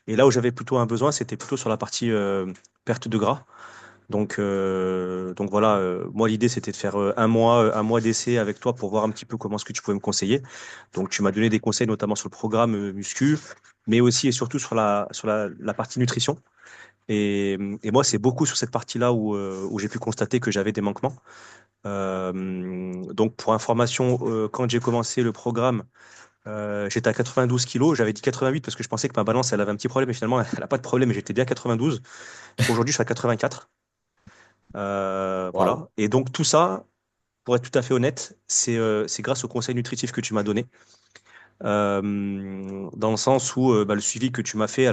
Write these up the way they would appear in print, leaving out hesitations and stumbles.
Et là où j'avais plutôt un besoin, c'était plutôt sur la partie perte de gras. Donc voilà, moi l'idée c'était de faire un mois d'essai avec toi pour voir un petit peu comment est-ce que tu pouvais me conseiller. Donc tu m'as donné des conseils notamment sur le programme muscu, mais aussi et surtout sur la partie nutrition. Et moi c'est beaucoup sur cette partie-là où j'ai pu constater que j'avais des manquements. Donc pour information, quand j'ai commencé le programme, j'étais à 92 kilos. J'avais dit 88 parce que je pensais que ma balance elle avait un petit problème, mais finalement elle n'a pas de problème. Et j'étais bien à 92. Aujourd'hui je suis à 84. Waouh. Voilà. Et donc tout ça, pour être tout à fait honnête, c'est grâce au conseil nutritif que tu m'as donné. Dans le sens où le suivi que tu m'as fait,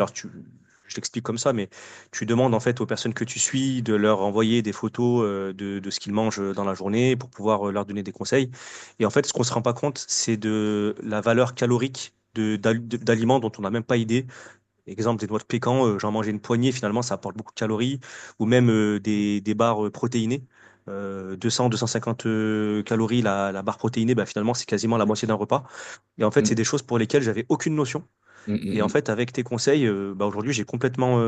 je t'explique comme ça, mais tu demandes en fait aux personnes que tu suis de leur envoyer des photos de ce qu'ils mangent dans la journée pour pouvoir leur donner des conseils. Et en fait, ce qu'on se rend pas compte, c'est de la valeur calorique d'aliments dont on n'a même pas idée. Exemple, des noix de pécan, j'en mangeais une poignée, finalement, ça apporte beaucoup de calories. Ou même des barres protéinées. 200-250 calories la barre protéinée, bah, finalement, c'est quasiment la moitié d'un repas. Et en fait, c'est Mm, des choses pour lesquelles j'avais aucune notion. mm, Et en mm, fait, avec tes conseils, aujourd'hui, j'ai complètement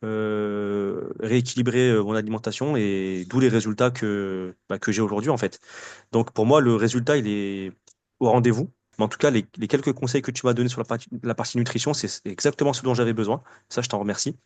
rééquilibré mon alimentation et d'où les résultats que j'ai aujourd'hui, en fait. Donc, pour moi, le résultat, il est au rendez-vous. Mais en tout cas, les quelques conseils que tu m'as donnés sur la partie nutrition, c'est exactement ce dont j'avais besoin. Ça, je t'en remercie.